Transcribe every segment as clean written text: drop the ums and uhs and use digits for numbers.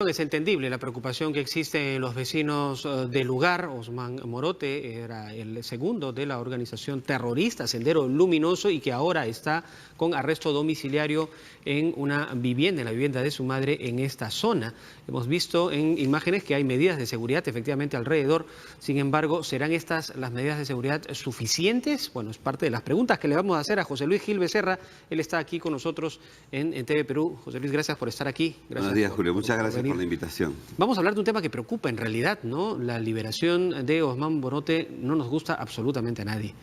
Es entendible la preocupación que existe en los vecinos del lugar. Osman Morote era el segundo de la organización terrorista Sendero Luminoso y que ahora está con arresto domiciliario en una vivienda, en la vivienda de su madre en esta zona. Hemos visto en imágenes que hay medidas de seguridad efectivamente alrededor. Sin embargo, ¿serán estas las medidas de seguridad suficientes? Bueno, es parte de las preguntas que le vamos a hacer a José Luis Gil Becerra. Él está aquí con nosotros en TV Perú. José Luis, gracias por estar aquí. Gracias. Buenos días, Julio. Muchas gracias por la invitación. Vamos a hablar de un tema que preocupa en realidad, ¿no? La liberación de Osman Morote no nos gusta absolutamente a nadie.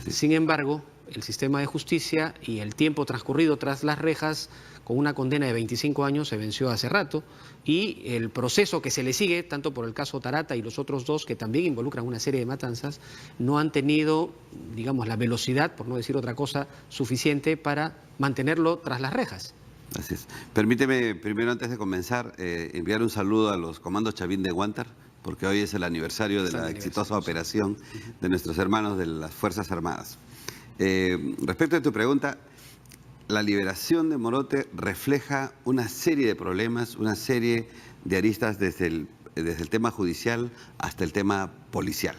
Sin embargo, el sistema de justicia y el tiempo transcurrido tras las rejas con una condena de 25 años se venció hace rato y el proceso que se le sigue, tanto por el caso Tarata y los otros dos que también involucran una serie de matanzas, no han tenido, digamos, la velocidad, por no decir otra cosa, suficiente para mantenerlo tras las rejas. Así es. Permíteme, primero, antes de comenzar, enviar un saludo a los comandos Chavín de Huántar, porque hoy es el aniversario de la exitosa operación de nuestros hermanos de las Fuerzas Armadas. Respecto a tu pregunta, la liberación de Morote refleja una serie de problemas, una serie de aristas desde el tema judicial hasta el tema policial.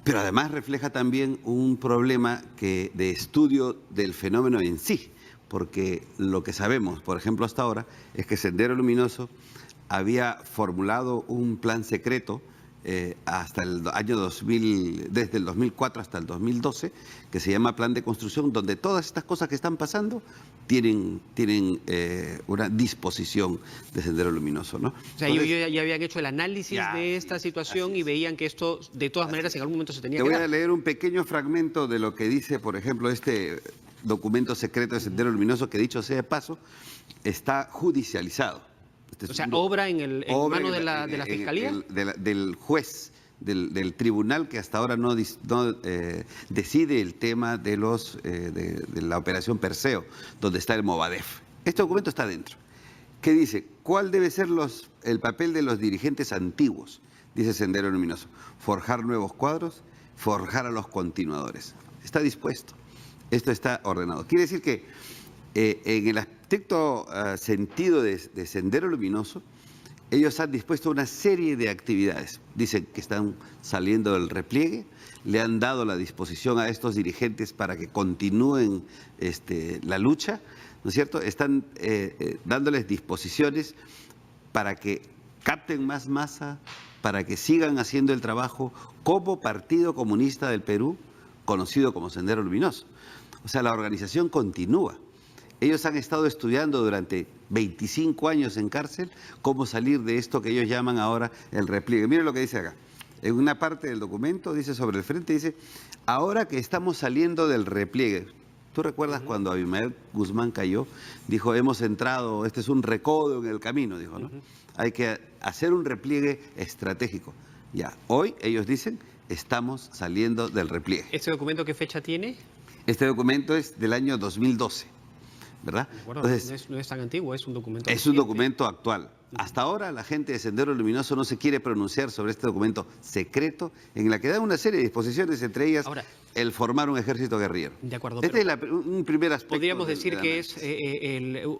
Pero además refleja también un problema de estudio del fenómeno en sí, porque lo que sabemos, por ejemplo, hasta ahora, es que Sendero Luminoso había formulado un plan secreto hasta el año 2000, desde el 2004 hasta el 2012, que se llama Plan de Construcción, donde todas estas cosas que están pasando tienen una disposición de Sendero Luminoso, ¿no? O sea, ellos ya habían hecho el análisis de esta situación y veían que esto, de todas maneras, en algún momento se tenía que dar. Te voy a leer un pequeño fragmento de lo que dice, por ejemplo, este documento secreto de Sendero Luminoso, que dicho sea de paso, está judicializado. O sea, obra en manos de la Fiscalía. Del juez, del tribunal que hasta ahora no decide el tema de la operación Perseo, donde está el Movadef. Este documento está dentro. ¿Qué dice? ¿Cuál debe ser el papel de los dirigentes antiguos? Dice Sendero Luminoso. Forjar nuevos cuadros, forjar a los continuadores. Está dispuesto. Esto está ordenado. Quiere decir que en el estricto sentido de Sendero Luminoso, ellos han dispuesto una serie de actividades. Dicen que están saliendo del repliegue, le han dado la disposición a estos dirigentes para que continúen la lucha, ¿no es cierto? Están dándoles disposiciones para que capten más masa, para que sigan haciendo el trabajo como Partido Comunista del Perú, conocido como Sendero Luminoso. O sea, la organización continúa. Ellos han estado estudiando durante 25 años en cárcel cómo salir de esto que ellos llaman ahora el repliegue. Miren lo que dice acá. En una parte del documento dice sobre el frente, dice, ahora que estamos saliendo del repliegue. ¿Tú recuerdas cuando Abimael Guzmán cayó? Dijo, hemos entrado, este es un recodo en el camino, dijo, ¿no? Hay que hacer un repliegue estratégico. Ya, hoy ellos dicen, estamos saliendo del repliegue. ¿Este documento qué fecha tiene? Este documento es del año 2012, ¿verdad? Entonces, no es tan antiguo, es un documento. Es un documento actual. Hasta ahora la gente de Sendero Luminoso no se quiere pronunciar sobre este documento secreto en la que da una serie de disposiciones, entre ellas el formar un ejército guerrillero. De acuerdo. Este es un primer aspecto. Podríamos decir que es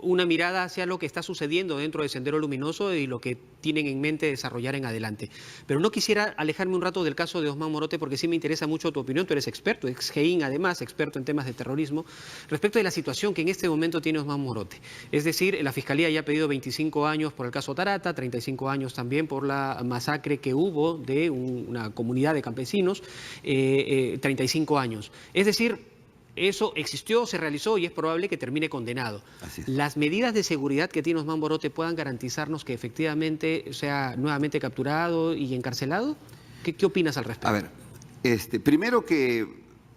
una mirada hacia lo que está sucediendo dentro de Sendero Luminoso y lo que tienen en mente desarrollar en adelante. Pero no quisiera alejarme un rato del caso de Osman Morote porque sí me interesa mucho tu opinión. Tú eres experto, ex-GEIN además, experto en temas de terrorismo, respecto de la situación que en este momento tiene Osman Morote. Es decir, la Fiscalía ya ha pedido 25 años por el caso Tarata, 35 años también por la masacre que hubo de una comunidad de campesinos, 35 años. Es decir, eso existió, se realizó y es probable que termine condenado. ¿Las medidas de seguridad que tiene Osman Morote puedan garantizarnos que efectivamente sea nuevamente capturado y encarcelado? ¿Qué opinas al respecto? A ver, primero que,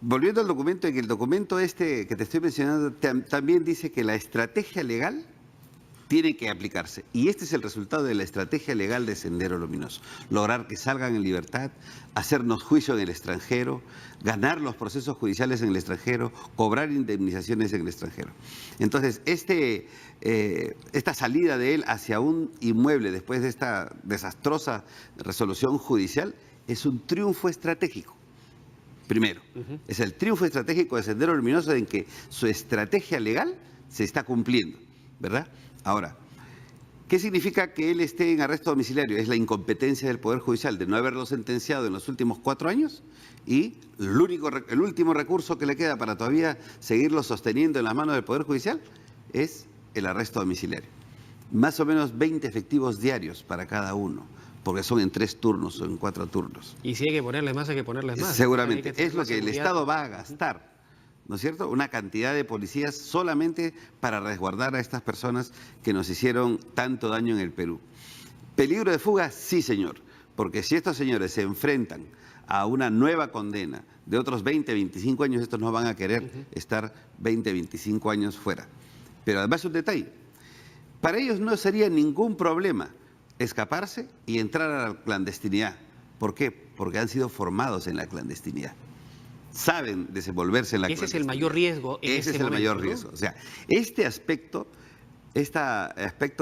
volviendo al documento, en el documento que te estoy mencionando, también dice que la estrategia legal tiene que aplicarse. Y este es el resultado de la estrategia legal de Sendero Luminoso. Lograr que salgan en libertad, hacernos juicio en el extranjero, ganar los procesos judiciales en el extranjero, cobrar indemnizaciones en el extranjero. Entonces, esta salida de él hacia un inmueble después de esta desastrosa resolución judicial es un triunfo estratégico. Primero, es el triunfo estratégico de Sendero Luminoso en que su estrategia legal se está cumpliendo, ¿verdad? Ahora, ¿Qué significa que él esté en arresto domiciliario? Es la incompetencia del Poder Judicial de no haberlo sentenciado en los últimos 4 años y el último recurso que le queda para todavía seguirlo sosteniendo en las manos del Poder Judicial es el arresto domiciliario. Más o menos 20 efectivos diarios para cada uno, porque son en 3 turnos o en 4 turnos. Y si hay que ponerles más, hay que ponerles más. Seguramente, Hay que es lo que el seguridad. Estado va a gastar, ¿no es cierto? Una cantidad de policías solamente para resguardar a estas personas que nos hicieron tanto daño en el Perú. ¿Peligro de fuga? Sí, señor, porque si estos señores se enfrentan a una nueva condena de otros 20, 25 años, estos no van a querer estar 20, 25 años fuera. Pero además un detalle, para ellos no sería ningún problema escaparse y entrar a la clandestinidad. ¿Por qué? Porque han sido formados en la clandestinidad. Saben desenvolverse en la Ese es el clandestinidad. mayor riesgo en Ese este es el momento, mayor ¿no? riesgo. O sea, este aspecto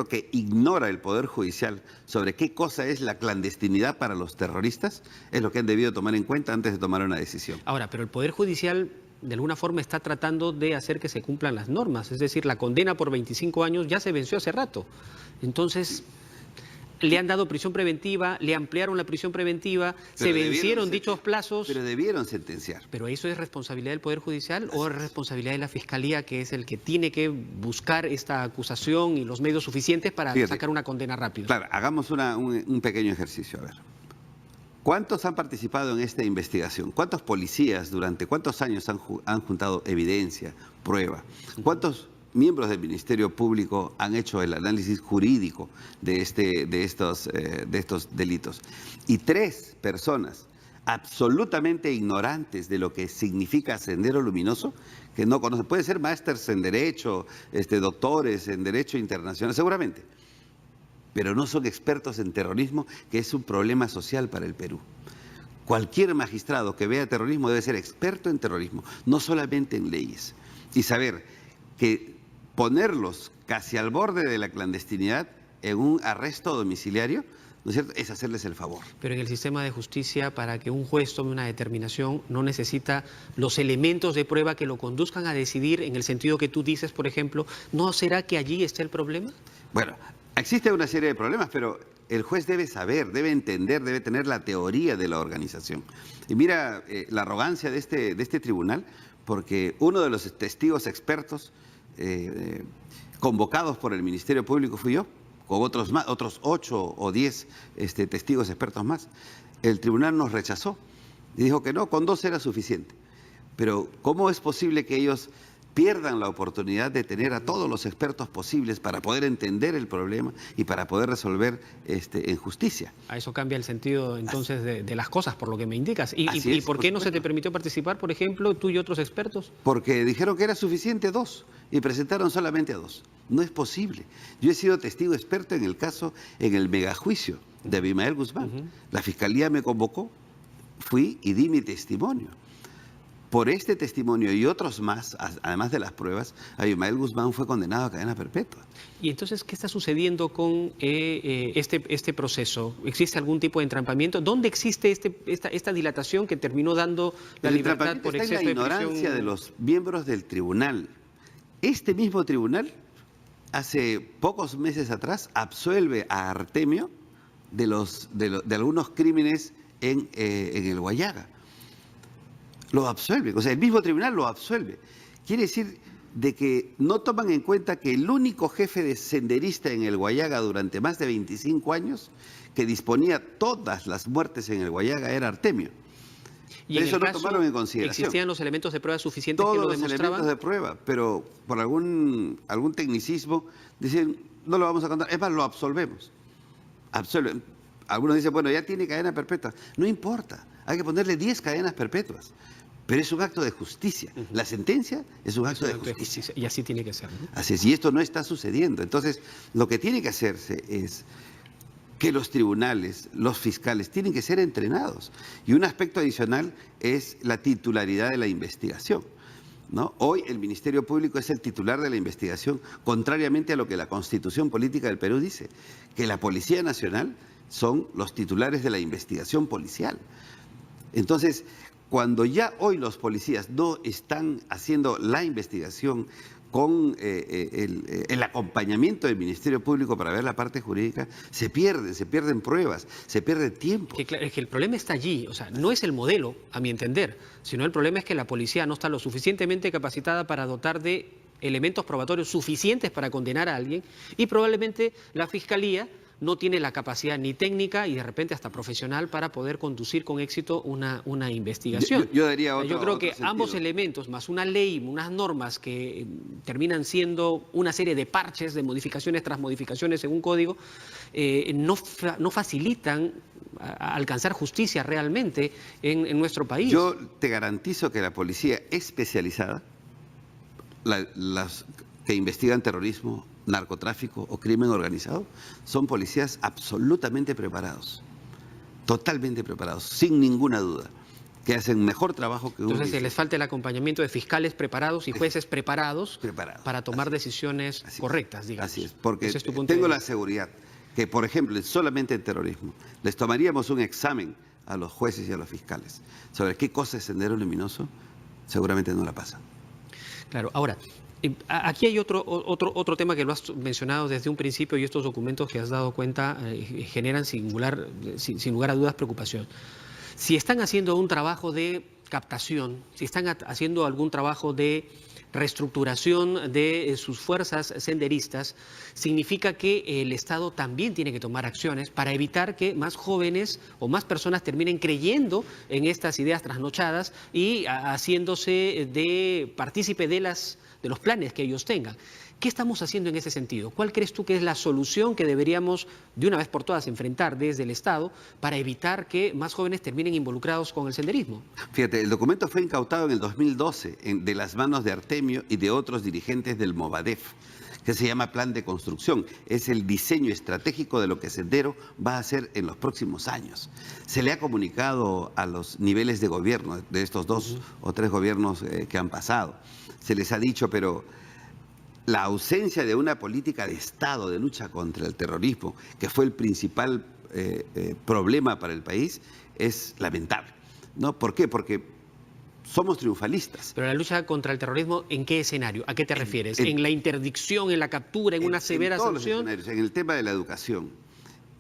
que ignora el Poder Judicial sobre qué cosa es la clandestinidad para los terroristas, es lo que han debido tomar en cuenta antes de tomar una decisión. Ahora, pero el Poder Judicial de alguna forma está tratando de hacer que se cumplan las normas. Es decir, la condena por 25 años ya se venció hace rato. Entonces, le han dado prisión preventiva, le ampliaron la prisión preventiva, se vencieron dichos plazos. Pero debieron sentenciar. ¿Pero eso es responsabilidad del Poder Judicial o es responsabilidad de la Fiscalía, que es el que tiene que buscar esta acusación y los medios suficientes para sacar una condena rápida? Claro, hagamos un pequeño ejercicio. A ver, ¿cuántos han participado en esta investigación? ¿Cuántos policías durante cuántos años han juntado evidencia, prueba? ¿Cuántos miembros del Ministerio Público han hecho el análisis jurídico de estos delitos? Y 3 personas absolutamente ignorantes de lo que significa Sendero Luminoso, que no conocen, pueden ser másters en Derecho, doctores en Derecho Internacional, seguramente, pero no son expertos en terrorismo, que es un problema social para el Perú. Cualquier magistrado que vea terrorismo debe ser experto en terrorismo, no solamente en leyes, y saber que ponerlos casi al borde de la clandestinidad en un arresto domiciliario, ¿no es cierto?, es hacerles el favor. Pero en el sistema de justicia, para que un juez tome una determinación, no necesita los elementos de prueba que lo conduzcan a decidir en el sentido que tú dices, por ejemplo. ¿No será que allí está el problema? Bueno, existe una serie de problemas, pero el juez debe saber, debe entender, debe tener la teoría de la organización. Y mira la arrogancia de este tribunal, porque uno de los testigos expertos convocados por el Ministerio Público fui yo, con otros 8 o 10 testigos expertos más. El tribunal nos rechazó y dijo que no, con 2 era suficiente. Pero ¿cómo es posible que ellos pierdan la oportunidad de tener a todos los expertos posibles para poder entender el problema y para poder resolver en justicia? A eso cambia el sentido entonces de las cosas, por lo que me indicas. ¿Y por qué no se te permitió participar, por ejemplo, tú y otros expertos? Porque dijeron que era suficiente 2 y presentaron solamente a 2. No es posible. Yo he sido testigo experto en el caso, en el megajuicio de Abimael Guzmán. La Fiscalía me convocó, fui y di mi testimonio. Por este testimonio y otros más, además de las pruebas, Abimael Guzmán fue condenado a cadena perpetua. ¿Y entonces qué está sucediendo con este proceso? ¿Existe algún tipo de entrampamiento? ¿Dónde existe esta dilatación que terminó dando la libertad por exceso de prisión? La ignorancia de los miembros del tribunal. Este mismo tribunal, hace pocos meses atrás, absuelve a Artemio de algunos crímenes en el Guayaga. Lo absuelve, o sea, el mismo tribunal lo absuelve. Quiere decir de que no toman en cuenta que el único jefe de senderista en el Guayaga durante más de 25 años, que disponía todas las muertes en el Guayaga, era Artemio. Y en eso no caso, tomaron en consideración. ¿existían los elementos de prueba suficientes Todos que lo los demostraban? elementos de prueba, pero por algún tecnicismo dicen, no lo vamos a contar, es más, lo absolvemos. Absuelven. Algunos dicen, bueno, ya tiene cadena perpetua. No importa, hay que ponerle 10 cadenas perpetuas. Pero es un acto de justicia. La sentencia es un acto de justicia. Y así tiene que ser, ¿no? Así es, y esto no está sucediendo. Entonces, lo que tiene que hacerse es que los tribunales, los fiscales, tienen que ser entrenados. Y un aspecto adicional es la titularidad de la investigación, ¿no? Hoy el Ministerio Público es el titular de la investigación, contrariamente a lo que la Constitución Política del Perú dice, que la Policía Nacional son los titulares de la investigación policial. Entonces, cuando ya hoy los policías no están haciendo la investigación con el acompañamiento del Ministerio Público para ver la parte jurídica, se pierden pruebas, se pierde tiempo. Es que el problema está allí, o sea, no es el modelo, a mi entender, sino el problema es que la policía no está lo suficientemente capacitada para dotar de elementos probatorios suficientes para condenar a alguien, y probablemente la Fiscalía no tiene la capacidad ni técnica y de repente hasta profesional para poder conducir con éxito una investigación. Yo daría Yo creo que sentido. ambos elementos, más una ley, unas normas que terminan siendo una serie de parches, de modificaciones tras modificaciones en un código, no facilitan alcanzar justicia realmente en nuestro país. Yo te garantizo que la policía especializada, las que investigan terrorismo, narcotráfico o crimen organizado, son policías absolutamente preparados, totalmente preparados, sin ninguna duda, que hacen mejor trabajo que un Entonces, policía. les falta el acompañamiento de fiscales preparados y jueces preparados para tomar así decisiones correctas, digamos. Así es, porque Ese es tu punto tengo de la vista. seguridad que, por ejemplo, solamente en terrorismo, les tomaríamos un examen a los jueces y a los fiscales sobre qué cosa es Sendero Luminoso, seguramente no la pasan. Claro, ahora, aquí hay otro tema que lo has mencionado desde un principio, y estos documentos que has dado cuenta generan sin lugar a dudas preocupación. Si están haciendo un trabajo de captación, si están haciendo algún trabajo de reestructuración de sus fuerzas senderistas, significa que el Estado también tiene que tomar acciones para evitar que más jóvenes o más personas terminen creyendo en estas ideas trasnochadas y haciéndose de partícipe de los planes que ellos tengan. ¿Qué estamos haciendo en ese sentido? ¿Cuál crees tú que es la solución que deberíamos de una vez por todas enfrentar desde el Estado para evitar que más jóvenes terminen involucrados con el senderismo? Fíjate, el documento fue incautado en el 2012 de las manos de Artemio y de otros dirigentes del Movadef, que se llama Plan de Construcción. Es el diseño estratégico de lo que Sendero va a hacer en los próximos años. Se le ha comunicado a los niveles de gobierno de estos dos o tres gobiernos que han pasado. Se les ha dicho, pero la ausencia de una política de Estado de lucha contra el terrorismo, que fue el principal problema para el país, es lamentable, ¿no? ¿Por qué? Porque somos triunfalistas. Pero la lucha contra el terrorismo, ¿en qué escenario? ¿A qué te refieres? ¿En la interdicción, en la captura, en una severa sanción? En el tema de la educación,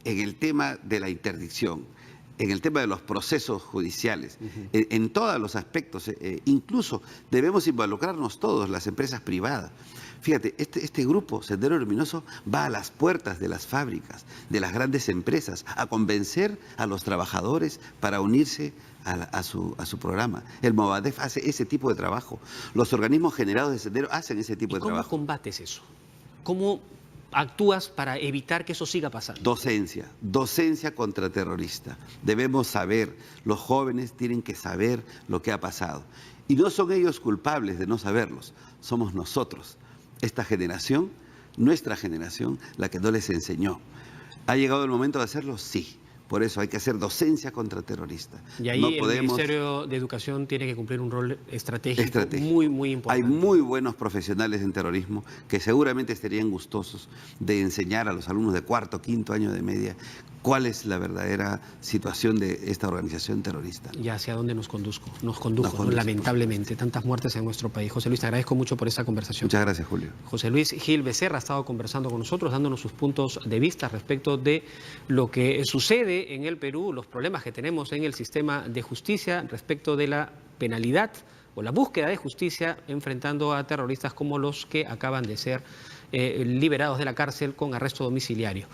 en el tema de la interdicción, en el tema de los procesos judiciales, en todos los aspectos, incluso debemos involucrarnos todos, las empresas privadas. Fíjate, este grupo, Sendero Luminoso, va a las puertas de las fábricas, de las grandes empresas, a convencer a los trabajadores para unirse a su programa. El Movadef hace ese tipo de trabajo. Los organismos generados de Sendero hacen ese tipo de trabajo. ¿Cómo combates eso? ¿Cómo actúas para evitar que eso siga pasando? Docencia contraterrorista. Debemos saber, los jóvenes tienen que saber lo que ha pasado. Y no son ellos culpables de no saberlos, somos nosotros, esta generación, nuestra generación, la que no les enseñó. ¿Ha llegado el momento de hacerlo? Sí. Por eso hay que hacer docencia contraterrorista. Y ahí el Ministerio de Educación tiene que cumplir un rol estratégico muy, muy importante. Hay muy buenos profesionales en terrorismo que seguramente estarían gustosos de enseñar a los alumnos de cuarto, quinto año de media cuál es la verdadera situación de esta organización terrorista. Y hacia dónde nos condujo, ¿no? Lamentablemente, tantas muertes en nuestro país. José Luis, te agradezco mucho por esta conversación. Muchas gracias, Julio. José Luis Gil Becerra ha estado conversando con nosotros, dándonos sus puntos de vista respecto de lo que sucede en el Perú, los problemas que tenemos en el sistema de justicia respecto de la penalidad o la búsqueda de justicia enfrentando a terroristas como los que acaban de ser liberados de la cárcel con arresto domiciliario.